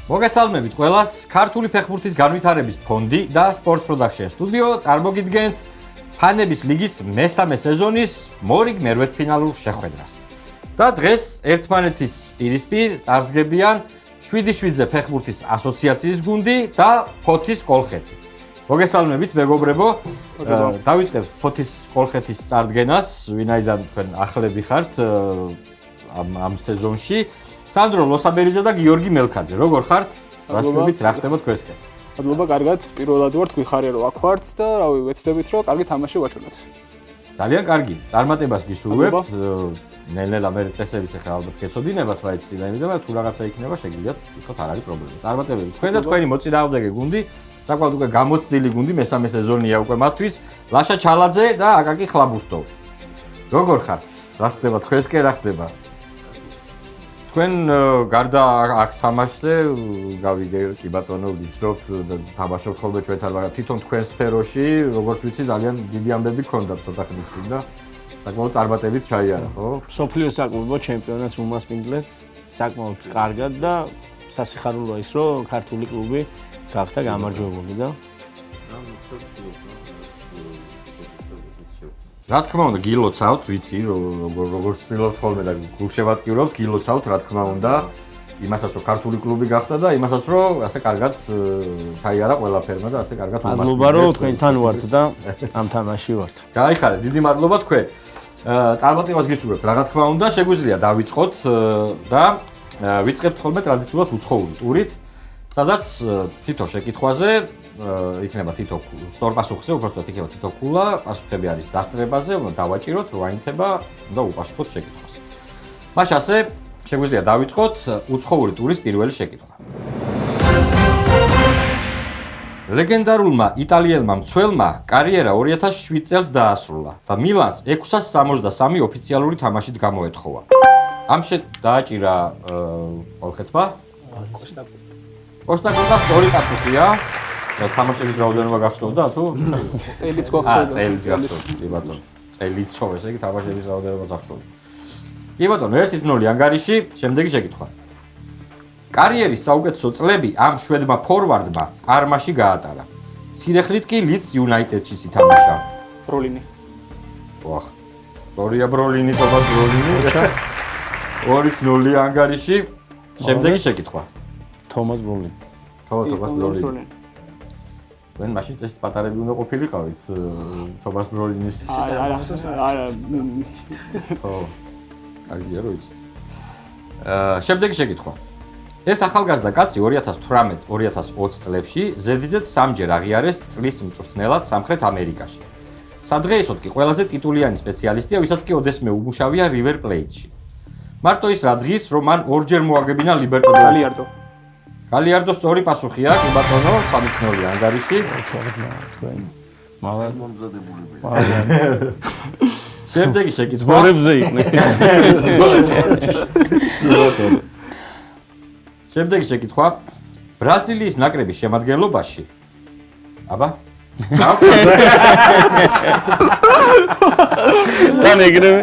მოგესალმებით ყველას, ქართული ფეხბურთის განვითარების ფონდი და Sports Production სტუდიო წარმოგიდგენთ ფანების ლიგის მესამე სეზონის მორიგ მერვედფინალურ შეხვედრას. და დღეს ერთმანეთის პირისპირ წარსდგებიან 7-7-ზე ფეხბურთის ასოციაციის გუნდი და ფოთის კოლხეთი. მოგესალმებით მეგობრებო, დავიწყებთ ფოთის კოლხეთის წარდგენას, ვინაიდან თქვენ ახლები ხართ ამ სეზონში. სანდრო ლოსაბერიძე და გიორგი მელქაძე, როგორ ხართ? ვაშვებით, რა ხდება თქვენსკენ? მადლობა, კარგად, პირველად ვართ, გვიხარია რომ აქ ვართ და რავი, ვეცდებით რომ კარგი თამაში ვაჩვენოთ. ძალიან კარგი, წარმატებას გისურვებთ. ნელ-ნელა მე წესებიც ახლა ალბათ გეცოდინებათ ვაიცი და იმედია თუ რაღაცა იქნება შეგიძლიათ, თვითონ არ არის პრობლემა. წარმატებები თქვენ და თქვენი მოწინააღმდეგე გუნდი, საკმაოდ უკვე გამოცდილი გუნდი, მესამე სეზონია უკვე მათთვის, ლაშა ჩალაძე და აკაკი ხლაბუსტოვი. როგორ ხართ? რა ხდება თქვენსკენ, რა ხდება? თქვენ გარდა აქ თამაშზე გავიგე კი ბატონო ვიცნობთ და თამაშობთ ხოლმე ჩვენთან, მაგრამ თვითონ თქვენ სფეროში, როგორც ვიცი, ძალიან დიდი ამბები გქონდათ ცოტა ხნის წინ და საკმაოდ წარმატებით ჩაიარა, ხო? სოფლიო საკლუბო ჩემპიონატს უმასპინძლეთ, საკმაოდ კარგად და სასიხარულოა ის, რომ ქართული კლუბი გახდა გამარჯვებული და რა თქმა უნდა, გილოცავთ, ვიცი, როგორც ცდილობთ ხოლმე და გულშევატკივრობთ, გილოცავთ, რა თქმა უნდა, იმასაც, რომ ქართული კლუბი გახდა და იმასაც, რომ ასე კარგად ჩაიარა ყველაფერმა და ასე კარგად უმასპინძლეთ. მადლობა, რომ თქვენთან ვართ და ამ თამაში ვართ. გაიხარეთ, დიდი მადლობა თქვენ. წარმატებას გისურვებთ, რა თქმა უნდა, შეგვიძლია დავიწყოთ და ვიწყებთ ხოლმე ტრადიციულად უცხოური ტურით, სადაც თითო შეკითხვაზე იქნება თითო სწორპასუხზე, უბრალოდ იქნება თითო ქულა, პასუხები არის დასწრებაზე, უნდა დავაჭიროთ, რო აინთება, უნდა უპასუხოთ შეკითხვას. მაშ ასე შეგვიძლია დავიწყოთ უცხოური ტურის პირველი შეკითხვა. ლეგენდარულმა იტალიელმა მცველმა კარიერა 2007 წელს დაასრულა და მილანს 663 ოფიციალური თამაშით გამოეთხოვა. ამ დააჭირა კოლხეთმა კოსტაკოტას სწორი პასუხია. თამაშების რაოდენობა გახსოვდა თუ? წელიც გახსოვდა. წელიც გახსოვდა, კი ბატონო. წელიცო, ესე იგი თამაშების რაოდენობა გახსოვდა. კი ბატონო, 1-0 ანგარიში, შემდეგი შეკითხვა. კარიერის საუკეთესო წლები ამ შვედმა ფორვარდმა პარმაში გაატარა. მცირეხნით კი ლიდს იუნაიტედში ითამაშა. ბროლინი. ვახ. სწორია ბროლინი, თომას ბროლინი. 2-0 ანგარიში, შემდეგი შეკითხვა. თომას ბროლინი. თომას ბროლინი. ვენ მაშინ წესით პატარები უნდა ყოფილიყავით თომას ბროლინის არა. ხო. კარგია რომ იცით. შემდეგი შეკითხვა. ეს ახალგაზრდა კაცი 2018-2020 წლებში ზედიზედ 3-ჯერ აღიარეს წლის მწვრთნელად სამხრეთ ამერიკაში. სადღეისოდ კი ყველაზე ტიტულიანი სპეციალისტია, ვისაც კი ოდესმე უმუშავია რივერ პლეიტში. მარტო ის რა დღის, რომ მან 2-ჯერ მოაგებინა ლიბერტადორესი. გალიარდო სწორი პასუხია, კი ბატონო, 3-0 ანგარიში. თქვენ მომზადებულები. შემდეგი შეკითხვა. ბორებზე იყვნენ. შემდეგი შეკითხვა. ბრაზილიის ნაკრების შემადგენლობაში. აბა? თან ეგრევე.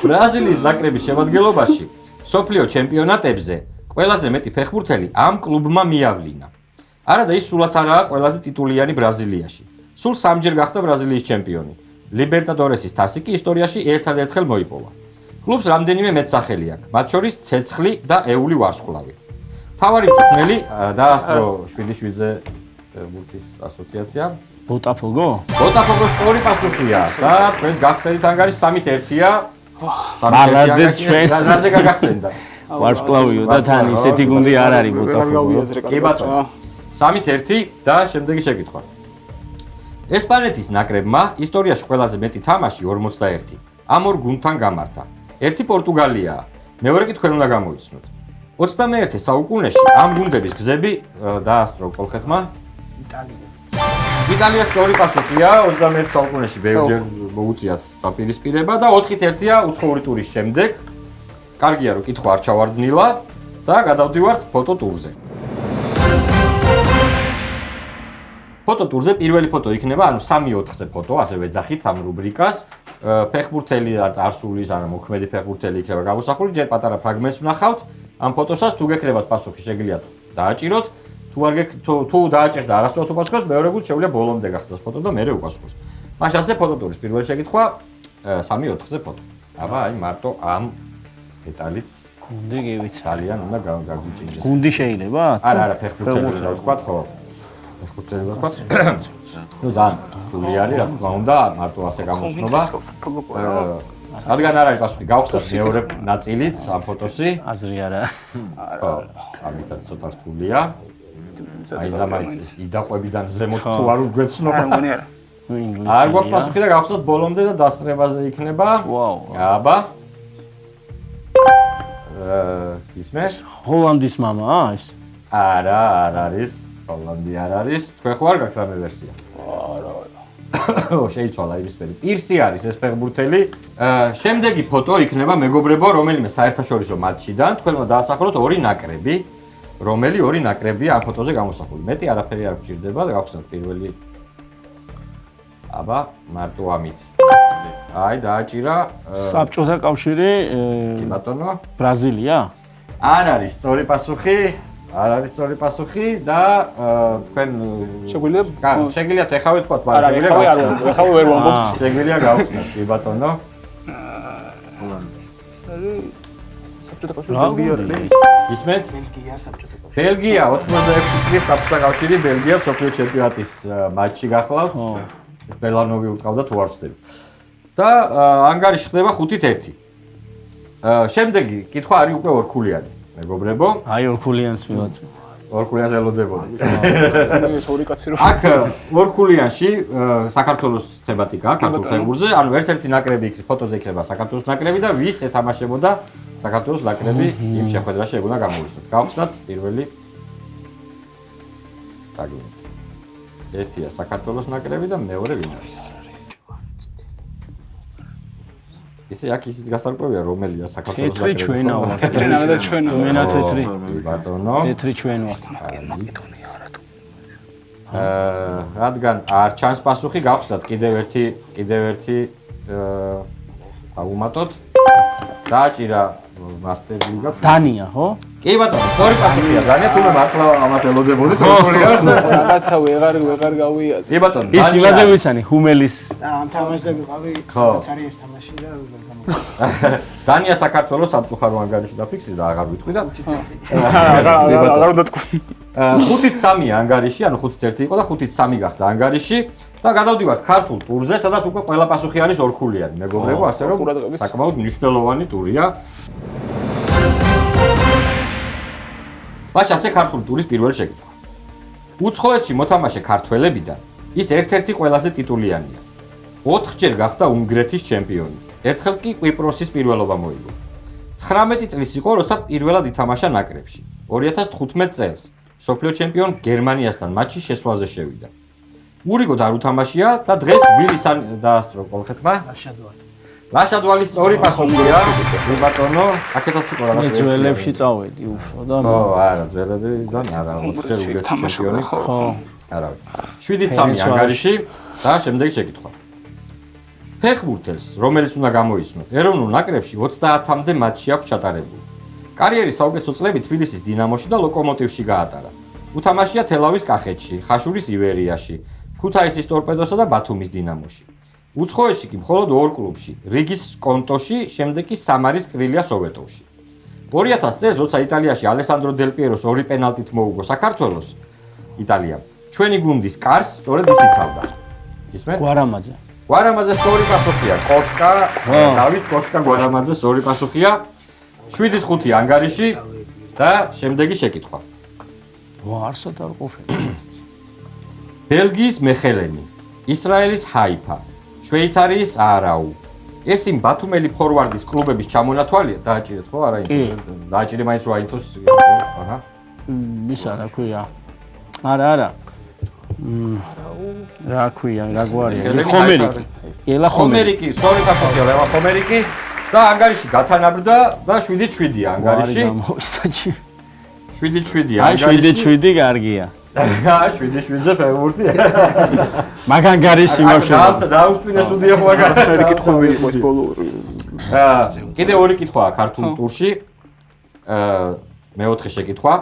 ბრაზილიის ნაკრების შემადგენლობაში სოფლიო ჩემპიონატებზე ყველაზე მეტი ფეხბურთელი ამ კლუბმა მიავლინა. არადა ის სულაც არაა ყველაზე ტიტულიანი ბრაზილიაში. სულ 3-ჯერ გახდა ბრაზილიის ჩემპიონი. ლიბერტადორესის თასი კი ისტორიაში ერთადერთხელ მოიპოვა. კლუბს რამდენიმე მეტსახელი აქვს, მათ შორის ცეცხლი და ეული ვარსკვლავი. მთავარი მწვრთნელი დაასწრო 7-7-ზე ფეხბურთის ასოციაცია. ბოტაფოგო? ბოტაფოგოს სწორი პასუხია და თქვენს გახსენით ანგარიში 3-1-ია. მალადეც ჩვენ. რაზე გაგახსენდა? ვარსკვლავიო და თან ისეთი გუნდი არ არის ბოტაფოგო. კი ბატონო. 3-1 და შემდეგი შეკითხვა. ესპანეთის ნაკრებმა ისტორიაში ყველაზე მეტი თამაში 41 ამ ორ გუნდთან გამართა. ერთი პორტუგალიაა, მეორე კი თქვენ უნდა გამოიცნოთ. 21 საუკუნეში ამ გუნდების გზები დაასწრო კოლხეთმა. იტალიას სწორი პასუხია, 21 საუკუნეში ბევრჯერ მოუწიათ საპირისპირება და 4-1-ია უცხოური ტურის შემდეგ. კარგია რომ კითხვა არ ჩავარდნილა და გადავდივართ ფოტო ტურზე. ფოტოტურზე პირველი ფოტო იქნება, ანუ 3-4-ზე ფოტო, ასე ვეძახით ამ რუბრიკას. ფეხბურთელი და წარსულის, ანუ მოქმედი ფეხბურთელი იქნება გამოსახული, ჯერ პატარა ფრაგმენტს ვნახავთ. ამ ფოტოსაც თუ გექნებათ პასუხი, შეგიძლიათ დააჭიროთ. თუ დააჭერთ და არასწორად უპასუხოს, მეორე გულს შეუძლია ბოლომდე გახსნას ფოტო და მეორე უპასუხოს. მაშინ ასე ფოტოტურის პირველი შეკითხვა 3-4-ზე ფოტო. აბა, აი მარტო ამ დეტალით გუნდი გივიცა. ძალიან უნდა გაგვიჭირდეს. გუნდი შეიძლება? არა, ფეხბურთელი რა ვთქვა ხო? ფეხბურთელი რა ვთქვა? ნუ ძალიან რთული არის, რა თქმა უნდა, მარტო ასე გამოსნობა. რადგან არ არის პასუხი, გავხსნათ მეორე ნაწილიც ამ ფოტოსი. აზრი არა. ხო, ამიცაც ცოტა რთულია. აი ზამაიც იდაყვებიდან ზემოთ თუ არ უგვეცნობა. ნუ ინგლისური. არ გვაქვს პასუხი და გავხსნათ ბოლომდე და დასწრებაზე იქნება. ვაუ. აბა. ისმეს? ჰოლანდის მამაა ეს? არა, არ არის. ჰოლანდი არ არის. თქვენ ხო არ გაქვთ რამე ვერსია? არა. შეიცვალა იმისფერი. პირსი არის ეს ფეხბურთელი. შემდეგი ფოტო იქნება მეგობრებო, რომელიმე საერთაშორისო მატჩიდან. თქვენ უნდა დაასახელოთ ორი ნაკრები, რომელი ორი ნაკრებია ამ ფოტოზე გამოსახული. მეტი არაფერი არ გჭირდება და გავხსნათ პირველი. აბა, მარტო ამით. აი, დააჭირა. საბჭოთა კავშირი კი ბატონო. ბრაზილია? არ არის სწორი პასუხი. არ არის სწორი პასუხი და თქვენ შეგიძლიათ ეხავე თქვათ, მაგრამ ეხავე ვერ ვამბობ. შეგიძლია გავხსნათ, კი ბატონო. ისმეთ? ბელგია საბჭოთა კავშირი. ბელგია 86 წლის საბჭოთა კავშირი ბელგია მსოფლიო ჩემპიონატის მატჩი გახლავთ. ბელანოვი უტყავდა თუ არ ვცდები. და ანგარიში ხდება 5-1. შემდეგი კითხვა არის უკვე ორქულიანი. მეგობრებო, აი ორქულიანს მივაწვი. ორქულიანს ელოდებოდი. ეს ორი კაცი რო. აქ ორქულიანში საქართველოს თემატიკა, ქართულ ფეხბურთზე, ანუ ერთ-ერთი ნაკრები იქნება, ფოტოზე იქნება საქართველოს ნაკრები და ვის ეთამაშებოდა საქართველოს ნაკრები იმ შეხვედრაში ეგ უნდა გამოვიხსნათ. გავხსნათ პირველი ფრაგმენტი. ერთია საქართველოს ნაკრები და მეორე ვინ არის? ისე აქ ისიც გასარკვევია რომელია საქართველოს ნაკრები. თეთრი ჩვენა ვარ. ტრენავა და ჩვენ მენა თეთრი. ბატონო. თეთრი ჩვენ ვარ. რადგან არ ჩანს პასუხი, გავხსნათ კიდევ ერთი აუმატოთ. დააჭირა მასტერ ლიგა. დანია, ხო? კი ბატონო, სწორი პასუხია. დანია თუმე მართლა ამას ელოდებოდით ორქულიანს. რაღაცა ვეღარ გავიაზრე. კი ბატონო, ის იმაზე ვიცანი, ჰუმელის. და ამ თამაშზე ვიყავი, სადაც არის ეს თამაში და ვერ გამოვიდა. დანია საქართველოს სამწუხარო ანგარიში დაფიქსირდა და აღარ ვიტყვი და აღარ უნდა თქვი. 5-3 ანგარიში, ანუ 5-1 იყო და 5-3 გახდა ანგარიში და გადავდივართ ქართულ ტურზე, სადაც უკვე ყველა პასუხი არის ორქულიანი. მეგობრებო, ასე რომ საკმაოდ მნიშვნელოვანი ტურია. მაშინ ასე ქართული ტურის პირველი შეკითხვა. უცხოეთში მოთამაშე ქართველებიდან ის ერთ-ერთი ყველაზე ტიტულიანია. 4-ჯერ გახდა უნგრეთის ჩემპიონი. ერთხელ კი კვიპროსის პირველობა მოიგო. 19 წლის იყო, როცა პირველად ითამაშა ნაკრებში. 2015 წელს მსოფლიო ჩემპიონ გერმანიასთან მატჩში შესვლაზე შევიდა. ურიგოდ არ უთამაშია და დღეს ვილისან დაასწრო კოლხეთმა. ლაშადვალის სწორი პასუხია. ბატონო, აქეთაც იყო რაღაც ძველებში წავედი უფრო და ხო, არა, ძველებიდან არა, 4-ჯერ უნგრეთის ჩემპიონი. ხო. არა. 7-3 ანგარიში და შემდეგი შეკითხვა. ფეხბურთელს, რომელიც უნდა გამოიცნოთ, ეროვნულ ნაკრებში 30-მდე მატჩი აქვს ჩატარებული. კარიერის საუკეთესო წლები თბილისის დინამოში და ლოკომოტივში გაატარა. უთამაშია თელავის კახეთში, ხაშურის ივერიაში, ქუთაისის ტორპედოსა და ბათუმის დინამოში. უცხოეთში კი მხოლოდ ორ კლუბში, რიგის კონტოში, შემდეგ კი სამარის კრილია სოვეტოვში. 2000 წელს, როცა იტალიაში ალესანდრო დელ პიეროს ორი პენალტით მოუგო საქართველოს იტალიამ, ჩვენი გუნდის კარს სწორედ ის იცავდა. ისმენთ? გვარამაძე. გვარამაძე სწორი პასუხია. კოშკა, დავით კოშკა გვარამაძე სწორი პასუხია. 7-5 ანგარიში და შემდეგი შეკითხვა. ვარსად არ ყოფილი. ბელგიის მეხელენი, ისრაელის ჰაიფა, შვეიცარიის არაუ. ეს იმ ბათუმელი ფორვარდის კლუბების ჩამონათვალია, დააჭირეთ ხო არა? დააჭირე მაინც რო აინთოს. აჰა. ისა რა ქვია? არა. რა ქვია, რა გვარია? ხომერიკი. ელა ხომერიკი, სწორი პასუხია, ლევა ხომერიკი და ანგარიში გათანაბრდა და 7-7 ანგარიში. 7-7 აი ანგარიში. 7-7 კარგია. 7-7-ზე ფეხბურთი. მაგან გარის იმავშენა. დაუსტვინეს უდია ხო მაგას. ორი კითხვები იყო ეს ბოლო. კიდე ორი კითხვაა ქართულ ტურში. მეოთხე შეკითხვა.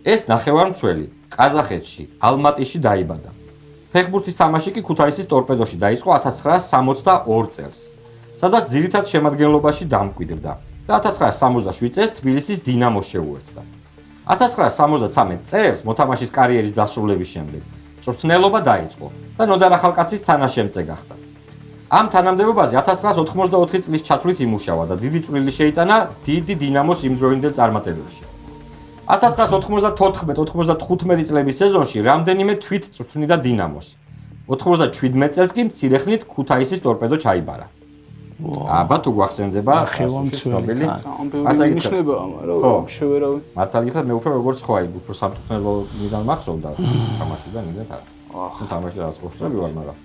ეს ნახევარმცველი ყაზახეთში, ალმატიში დაიბადა. ფეხბურთის თამაში კი ქუთაისის ტორპედოში დაიწყო 1962 წელს, სადაც ძირითად შემადგენლობაში დამკვიდრდა და 1967 წელს თბილისის დინამოს შეუერთდა. 1973 წელს მოთამაშის კარიერის დასრულების შემდეგ მწვრთნელობა დაიწყო და ნოდარ ახალკაცის თანაშემწე გახდა. ამ თანამდებობაზე 1984 წლის ჩათვლით იმუშავა და დიდი წვლილი შეიტანა დიდი დინამოს იმდროინდელ წარმატებებში. 1994-95 წლების სეზონში რამდენიმე თვით წვრთნიდა დინამოს. 97 წელს კი მცირეხნით ქუთაისის ტორპედო ჩაიბარა. აბა თუ გვახსენდება ნახევარმცველი. ამბები ნიშნებაა, მაგრამ შევერავი. მართალი გითხრათ მე უფრო როგორც ხო აი უფრო სამწვრთნელოდან მახსოვდა თამაშიდან იმედად არა. თამაში რაღაც ხოშები ვარ მაგრამ.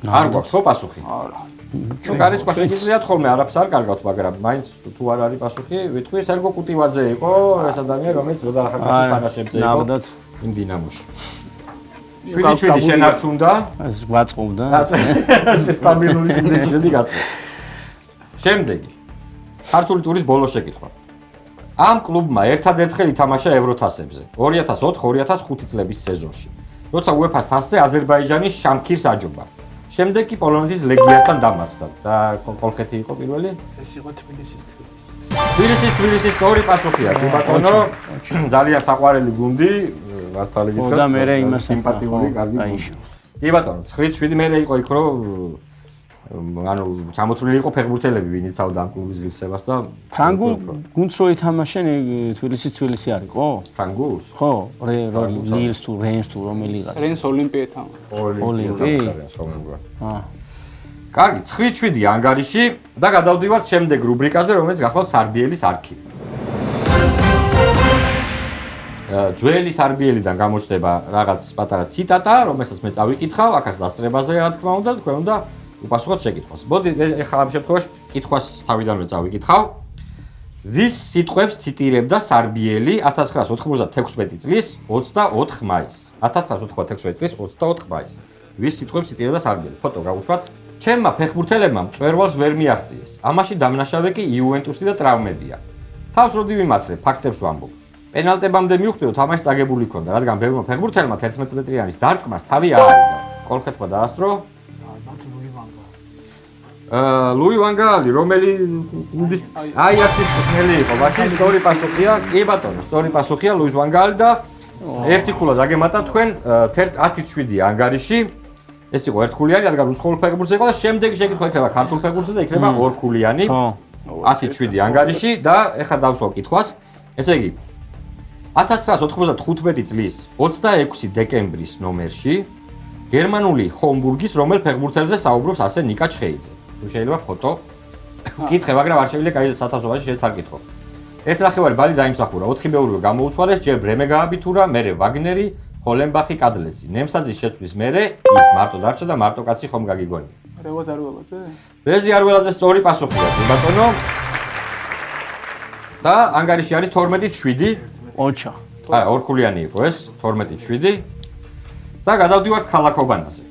არ გვაქვს ხო პასუხი? არა. ნუ გარიცხვა შეგიძლიათ ხოლმე არაფერს არ კარგავთ, მაგრამ მაინც თუ არ არის პასუხი, ვიტყვი სერგო კუტივაძე იყო ეს ადამიანი, რომელიც ნოდარ ახალკაცის თანაშემწე იყო. ნამდვილად იმ დინამოში. 7-7 შენარჩუნდა. ეს გვაწყობდა. სტაბილური 7-7 გაწყო. შემდეგი. ქართული ტურის ბოლო შეკითხვა. ამ კლუბმა ერთადერთხელ ითამაშა ევროთასებზე 2004-2005 წლების სეზონში. როცა UEFA-ს თასზე აზერბაიჯანის შამქირს აჯობა. შემდეგ კი პოლონეთის ლეგიასთან დამარცხდა და კოლხეთი იყო პირველი? ეს იყო თბილისის. თბილისის სწორი პასუხია, კი ბატონო. ძალიან საყვარელი გუნდი, მართალი გითხრათ. და მე იმას სიმპათიური კარგი გუნდი. კი ბატონო, 9-7 მე იყო იქ რომ ანუ ჩამოთვლილი იყო ფეხბურთელები, ვინ იცავდა ამ კლუბის ღირსებას და ფრანგულ გუნდს რო ითამაშენ თბილისი არისო? ფრანგულს? ხო, ნილს თუ რენს თუ რომელი გას. რენს ოლიმპიეთან. ოლიმპი? აა. კარგი, 9-7 ანგარიში და გადავდივართ შემდეგ რუბრიკაზე, რომელიც გახლავთ სარბიელის არქივი. ძველი სარბიელიდან გამოჩნდება რაღაც პატარა ციტატა, რომელსაც მე წავიკითხავ, აქაც დასწრებაზე რა თქმა უნდა, თქვენ უნდა უპასუხოთ შეკითხვას. მოდი, ეხლა ამ შემთხვევაში კითხვას თავიდანვე წავიკითხავ. ვის სიტყვებს ციტირებდა სარბიელი 1996 წლის 24 მაისს? 1996 წლის 24 მაისს. ვის სიტყვებს ციტირებდა სარბიელი? ფოტო გავუშვათ. ჩემმა ფეხბურთელებმა მწვერვალს ვერ მიაღწიეს. ამაში დამნაშავე კი იუვენტუსი და ტრავმებია. თავს როდი ვიმაცლებ, ფაქტებს ვამბობ. პენალტებამდე მივხვდი, რომ თამაში წაგებული ქონდა, რადგან ბევრმა ფეხბურთელმა 11 მეტრიანის დარტყმას თავი აარიდა. კოლხეთმა დაასწრო ლუი ვან გაალი, რომელი აიაქსის მწვრთნელი იყო, მაშინ სწორი პასუხია, კი ბატონო, სწორი პასუხია ლუის ვან გაალი და ერთი ქულა დაგემატა თქვენ 10-7 ანგარიში. ეს იყო ერთქულიანი, რადგან უცხოურ ფეხბურთზე იყო და შემდეგი შეკითხვა იქნება ქართულ ფეხბურთზე და იქნება ორქულიანი. 10-7 ანგარიში და ეხლა დავსვავ კითხვას. ესე იგი 1995 წლის 26 დეკემბრის ნომერში გერმანული ჰომბურგის რომელ ფეხბურთელზე საუბრობს ასე ნიკა ჩხეიძე. თუ შეიძლება ფოტო კითხე, მაგრამ არ შეიძლება კაი სათავსობაში შეც არ კითხო. ეს ნახევარი ბალი დაიმსახურა, 4 მეურვე გამოუცვალეს, ჯერ ბრემე გააბითურა, მერე ვაგნერი, ჰოლენბახი, კადლეცი. ნემსაძის შეცვლის მერე ის მარტო დარჩა და მარტო კაცი ხომ გაგიგონია. რევაზ არველაძე? რეზი არველაძე სწორი პასუხია, ბატონო. და ანგარიში არის 12-7. ოჩა. არა, ორქულიანი იყო ეს, 12-7. და გადავდივართ ქალაქობანაზე.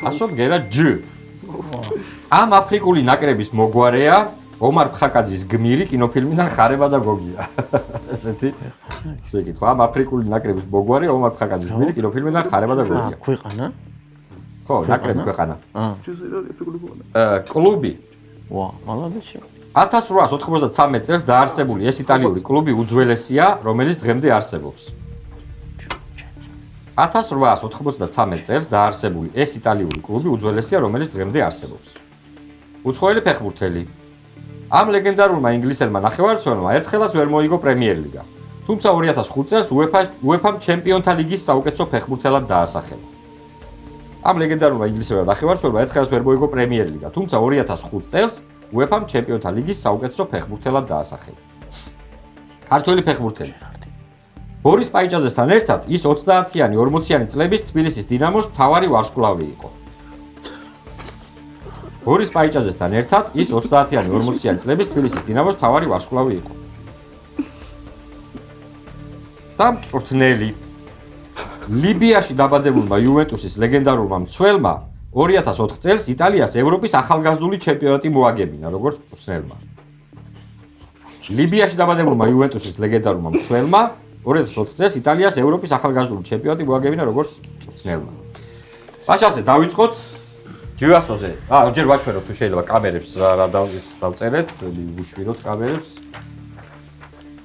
ასობ გერა ჯ. ამ აფრიკული ნაკრების მოგვარეა ომარ ფხაკაძის გმირი კინოფილმიდან ხარება და გოგია. ესეთი შეკითხვა. ამ აფრიკული ნაკრების მოგვარეა ომარ ფხაკაძის გმირი კინოფილმიდან ხარება და გოგია. ქვეყანა? ხო, ნაკრები ქვეყანა. ჩუზერა კლუბი. ვა, მალადეჩი. 1893 წელს დაარსებული ეს იტალიური კლუბი უძველესია, რომელიც დღემდე არსებობს. 1893 წელს დაარსებული ეს იტალიური კლუბი უძველესია, რომელიც დღემდე არსებობს. უცხოელი ფეხბურთელი. ამ ლეგენდარულმა ინგლისელმა ნახევარმცველმა ერთხელაც ვერ მოიგო პრემიერლიგა. თუმცა 2005 წელს UEFA-მ ჩემპიონთა ლიგის საუკეთესო ფეხბურთელად დაასახელა. ამ ლეგენდარულმა ინგლისელმა ნახევარმცველმა ერთხელაც ვერ მოიგო პრემიერლიგა, თუმცა 2005 წელს UEFA-მ ჩემპიონთა ლიგის საუკეთესო ფეხბურთელად დაასახელა. ქართველი ფეხბურთელი. ბორის პაიჭაძესთან ერთად ის 30-იანი 40-იანი წლების თბილისის დინამოს მთავარი ვარსკვლავი იყო. ბორის პაიჭაძესთან ერთად ის 30-იანი 40-იანი წლების თბილისის დინამოს მთავარი ვარსკვლავი იყო. და მწვრთნელი ლიბიაში დაბადებულმა იუვენტუსის ლეგენდარულმა მცველმა 2004 წელს იტალიას ევროპის ახალგაზრდული ჩემპიონატი მოაგებინა, როგორც მწვრთნელმა. ლიბიაში დაბადებულმა იუვენტუსის ლეგენდარულმა მცველმა 2004 წელს იტალიას ევროპის ახალგაზრდული ჩემპიონატი მოაგებინა, როგორც მწვრთნელმა. პაშაზე დავიწყოთ ჯივასოზე. ჯერ ვაჩვენოთ თუ შეიძლება კამერებს რა დავწერეთ, ვუშვიროთ კამერებს.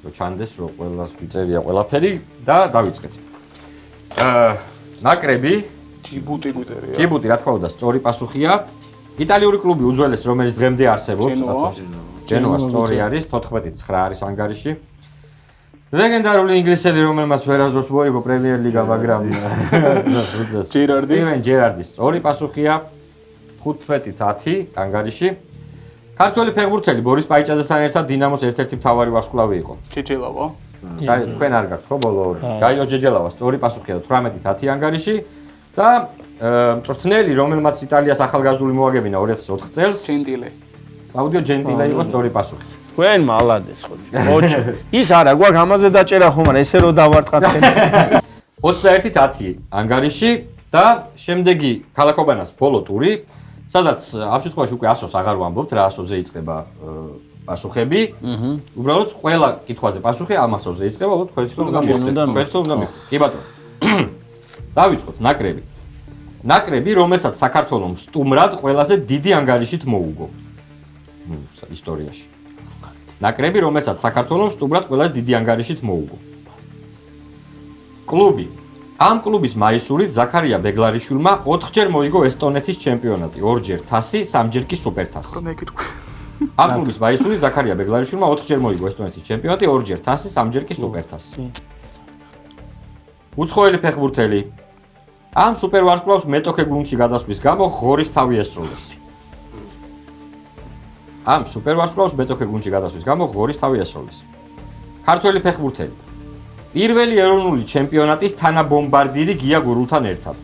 რომ ჩანდეს რომ ყველას ვიწერია ყველაფერი და დავიწყეთ. ნაკრები ჯიბუტი გვიწერია. ჯიბუტი რა თქმა უნდა სწორი პასუხია. იტალიური კლუბი უძველეს რომელიც დღემდე არსებობს, ჯენოა სწორი არის, 14-9 არის ანგარიში. ლეგენდარული ინგლისელი რომელმაც ვერასდროს მოიგო პრემიერ ლიგა, მაგრამ ჯერარდი სწორი პასუხია. 15-10 ანგარიში. ქართველი ფეხბურთელი ბორის პაიჭაძესთან ერთად დინამოს ერთ-ერთი მთავარი ვარსკვლავი იყო. ჯეჯელავა. თქვენ არ გაქვთ ხო ბოლო ორი? გაიო ჯეჯელავა სწორი პასუხია 18-10 ანგარიში და მწვრთნელი რომელმაც იტალიას ახალგაზრდული მოაგებინა 2004 წელს ჯენტილე. კლაუდიო ჯენტილე იყო სწორი პასუხი. თქვენ მალადეს ხო? ოჩო. ის არა, გვაქვს ამაზე დაჭერა ხომ არა, ესე რომ დავარტყათ ხენ. 21-10 ანგარიში და შემდეგი ქალაქობანას ბოლო ტური, სადაც ამ შემთხვევაში უკვე 100-ს აღარ ვამბობთ, რა 100-ზე იწყება პასუხები. უბრალოდ ყველა კითხვაზე პასუხი ამ 100-ზე იწყება, უბრალოდ თქვენ თვითონ უნდა მივხვდეთ. კი ბატონო. დავიწყოთ ნაკრები. ნაკრები, რომელსაც საქართველოს სტუმრად ყველაზე დიდი ანგარიშით მოუგო ისტორიაში. ნაკრები, რომელსაც საქართველოს სტუმრად ყველაზე დიდი ანგარიშით მოუგო. კლუბი. ამ კლუბის მაისურით ზაქარია ბეგლარიშვილმა 4-ჯერ მოიგო ესტონეთის ჩემპიონატი, 2-ჯერ თასი, 3-ჯერ კი სუპერთასი. ამ კლუბის მაისურით ზაქარია ბეგლარიშვილმა 4-ჯერ მოიგო ესტონეთის ჩემპიონატი, 2-ჯერ თასი, 3-ჯერ კი სუპერთასი. უცხოელი ფეხბურთელი. ამ სუპერვარსკვლავს მეტოქე გუნდში გადასვლის გამო ღორის თავი ესროლეს. ამ სუპერვარსკვლავს მეტოქე გუნდში გადასვლის გამო ღორის თავი ესროლეს. ქართველი ფეხბურთელი. პირველი ეროვნული ჩემპიონატის თანაბომბარდირი გია გურულთან ერთად.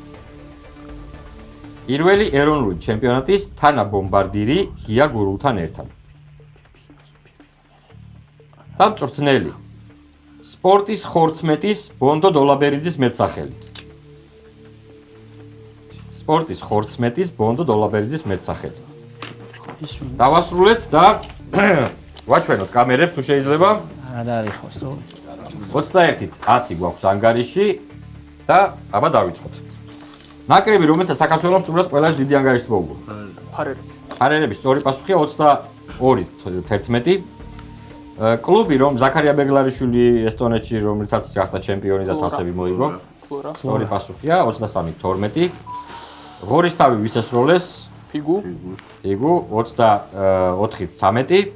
პირველი ეროვნული ჩემპიონატის თანაბომბარდირი გია გურულთან ერთად. და მწვრთნელი. სპორტის ხორცმეტის ბონდო დოლაბერიძის მეტსახელი. სპორტის ხორცმეტის ბონდო დოლაბერიძის მეტსახელი. დავასრულეთ და ვაჩვენოთ კამერებს თუ შეიძლება. არ არის ხო სწორი. 21-10 გვაქვს ანგარიში და აბა დავიწყოთ. ნაკრები, რომელსაც საქართველოს სტუმრად ყველაზე დიდი ანგარიშით მოუგო. ფარერების სწორი პასუხია 22-11. კლუბი, რომ ზაქარია ბეგლარიშვილი ესტონეთში, რომელთაც გახდა ჩემპიონი და თასები მოიგო. სწორი პასუხია 23-12. ღორის თავი ვის ესროლეს? ფიგუ 24-13.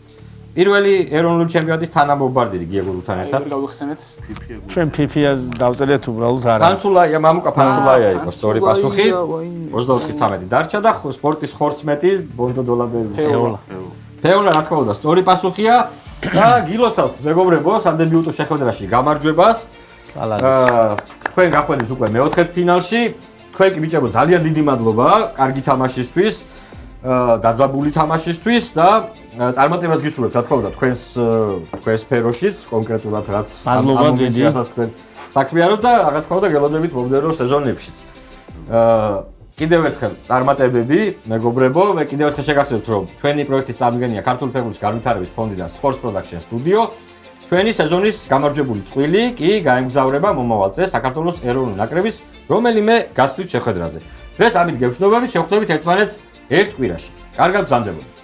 პირველი ეროვნული ჩემპიონატის თანაბომბარდირი გია გურულთან ერთად. ჩვენ ფიფიას დავწერეთ უბრალოდ არა. ფანცულაია, მამუკა ფანცულაია იყო სწორი პასუხი. 24-13 დარჩა და სპორტის ხორცმეტი ბონდო დოლაბერიძე. ფეოლა რა თქმა უნდა სწორი პასუხია და გილოცავთ მეგობრებო სადებიუტო შეხვედრაში გამარჯვებას. თქვენ გახვედით უკვე მეოთხედ ფინალში. თქვენ კი ბიჭებო ძალიან დიდი მადლობა კარგი თამაშისთვის, დაძაბული თამაშისთვის და წარმატებას გისურვებთ რა თქმა უნდა თქვენს სფეროშიც კონკრეტულად რაც ამბიციასაც თქვენ საქმიანობთ და რა თქმა უნდა გელოდებით მომდევნო სეზონებშიც. კიდევ ერთხელ წარმატებები მეგობრებო, მე კიდევ ერთხელ შეგახსენებთ რომ ჩვენი პროექტის წარმომადგენელია ქართული ფეხბურთის განვითარების ფონდი და Sports Production Studio. ჩვენი სეზონის გამარჯვებული წყვილი კი გაემგზავრება მომავალ წელს საქართველოს ეროვნული ნაკრების რომელიმე გასვლით შეხვედრაზე. დღეს ამით გევშნობებით, შევხვდებით ერთმანეთს ერთ კვირაში. კარგად ბრძანდებოდეთ.